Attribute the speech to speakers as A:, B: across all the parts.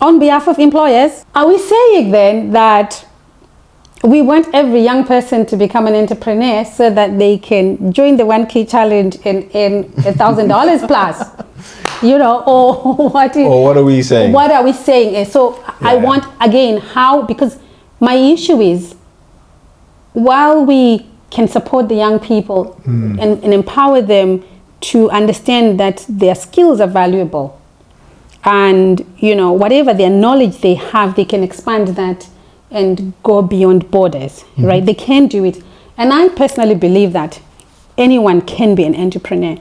A: on behalf of employers, are we saying then that we want every young person to become an entrepreneur so that they can join the 1K challenge and earn $1,000 plus? You know, or what
B: are we saying?
A: What are we saying? So I want, again, because my issue is, while we can support the young people and empower them to understand that their skills are valuable, and, you know, whatever their knowledge they have, they can expand that and go beyond borders, right? They can do it. And I personally believe that anyone can be an entrepreneur.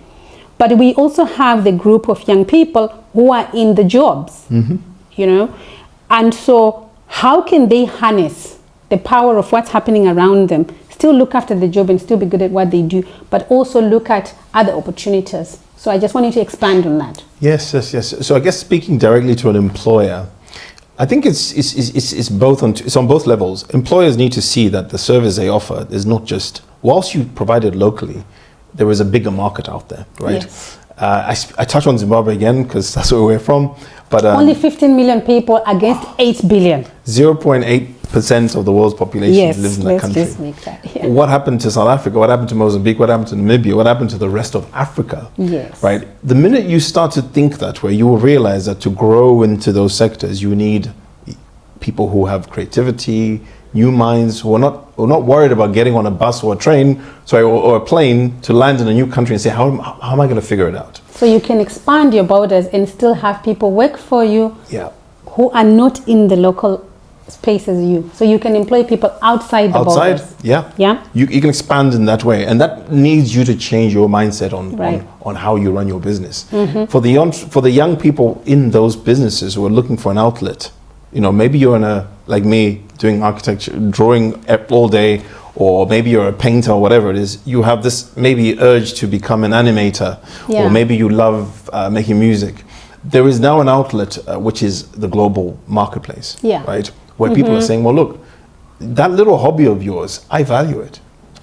A: But we also have the group of young people who are in the jobs, you know? And so how can they harness the power of what's happening around them, still look after the job and still be good at what they do, but also look at other opportunities? So I just wanted to expand on that.
B: Yes. So I guess speaking directly to an employer, I think it's on both levels. Employers need to see that the service they offer is not just, whilst you provide it locally, there is a bigger market out there, right?
A: Yes.
B: I touch on Zimbabwe again because that's where we're from, but
A: only 15 million people against 8 billion.
B: 0.8% of the world's population lives in that country.
A: Just make that, yeah.
B: What happened to South Africa? What happened to Mozambique? What happened to Namibia? What happened to the rest of Africa?
A: Yes.
B: Right. The minute you start to think that way, you will realize that to grow into those sectors, you need people who have creativity, new minds, who are not worried about getting on a bus or a train, or a plane to land in a new country and say, how am I going to figure it out?
A: So you can expand your borders and still have people work for you who are not in the local space as you. So you can employ people outside the borders.
B: Yeah. You can expand in that way. And that needs you to change your mindset on how you run your business. For the young people in those businesses who are looking for an outlet, you know, maybe you're like me, doing architecture, drawing all day, or maybe you're a painter or whatever it is, you have this maybe urge to become an animator, or maybe you love making music. There is now an outlet which is the global marketplace, right? Where people are saying, well, look, that little hobby of yours, I value it.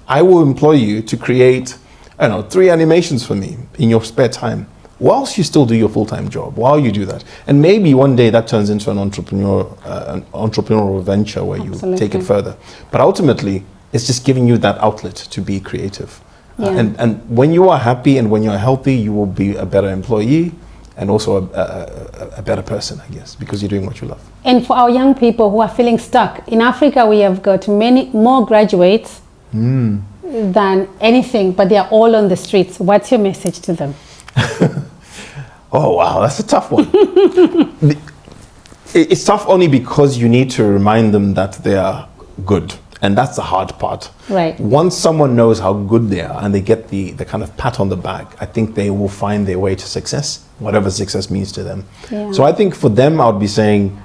B: I will employ you to create, 3 animations for me in your spare time, whilst you still do your full-time job, while you do that. And maybe one day that turns into an entrepreneurial venture where you take it further. But ultimately, it's just giving you that outlet to be creative. And when you are happy and when you're healthy, you will be a better employee and also a better person, I guess, because you're doing what you love.
A: And for our young people who are feeling stuck, in Africa we have got many more graduates than anything, but they are all on the streets. What's your message to them?
B: Oh, wow, that's a tough one. It's tough only because you need to remind them that they are good. And that's the hard part.
A: Right.
B: Once someone knows how good they are and they get the kind of pat on the back, I think they will find their way to success, whatever success means to them. Yeah. So I think for them, I would be saying,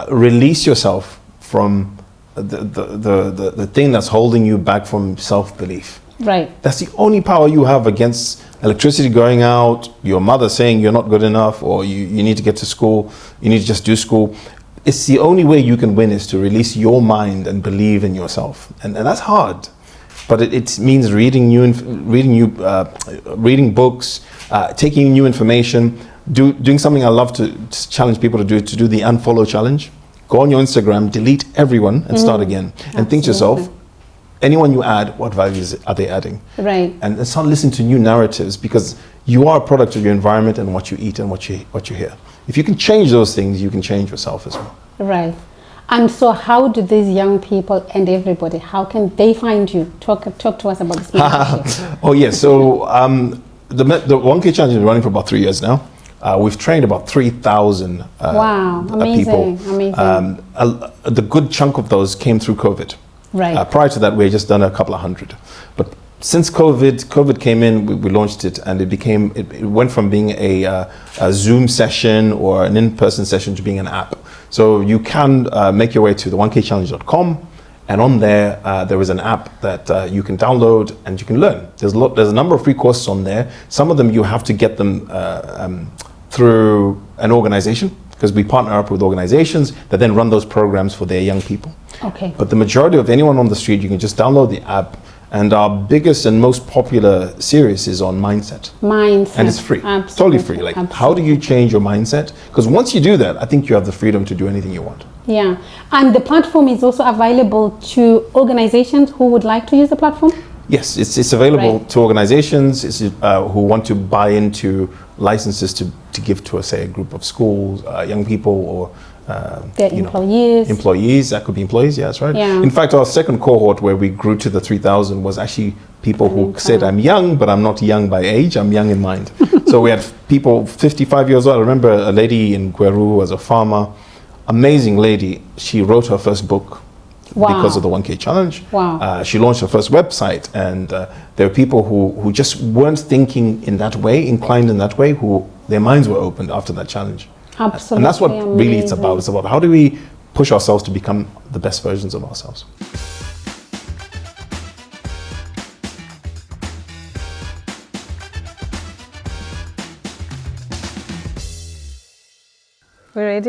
B: release yourself from the thing that's holding you back from self-belief.
A: Right.
B: That's the only power you have against electricity going out, your mother saying you're not good enough, or you need to get to school, you need to just do school. It's the only way you can win is to release your mind and believe in yourself. And that's hard. But it means reading books, taking new information, doing something I love to challenge people to do the unfollow challenge. Go on your Instagram, delete everyone and start again.
A: Absolutely.
B: And think to yourself, anyone you add, what values are they adding?
A: Right.
B: And start listening to new narratives, because you are a product of your environment and what you eat and what you hear. If you can change those things, you can change yourself as well.
A: Right. And so how do these young people and everybody, how can they find you? Talk to us about this mentorship.
B: Oh, yes. So the 1K Challenge has been running for about 3 years now. We've trained about 3,000
A: wow, amazing,
B: people.
A: Amazing.
B: The good chunk of those came through COVID.
A: Right.
B: Prior to that, we had just done a couple of hundred. But since COVID came in, we launched it, and it went from being a Zoom session or an in-person session to being an app. So you can make your way to the 1kchallenge.com, and on there, there is an app that you can download and you can learn. There's a number of free courses on there. Some of them you have to get them through an organization, because we partner up with organizations that then run those programs for their young people.
A: Okay.
B: But the majority of anyone on the street, you can just download the app And our biggest and most popular series is on mindset.
A: Mindset.
B: And it's free.
A: Absolutely.
B: Totally free. Like, how do you change your mindset? Because once you do that, I think you have the freedom to do anything you want.
A: Yeah. And the platform is also available to organizations who would like to use the platform?
B: Yes, it's available to organizations who want to buy into licenses to give to, say, a group of schools, young people, or
A: their employees.
B: Employees, that could be employees, yeah, that's right.
A: Yeah.
B: In fact, our second cohort where we grew to the 3,000 was actually people who said, I'm young, but I'm not young by age, I'm young in mind. So we had people 55 years old. I remember a lady in Gweru who was a farmer, amazing lady. She wrote her first book.
A: Wow.
B: Because of the 1K challenge.
A: Wow.
B: She launched her first website, and there were people who just weren't thinking in that way, inclined in that way, who their minds were opened after that challenge.
A: Absolutely.
B: And that's what
A: amazing.
B: really it's about. It's about how do we push ourselves to become the best versions of ourselves.
A: We're ready?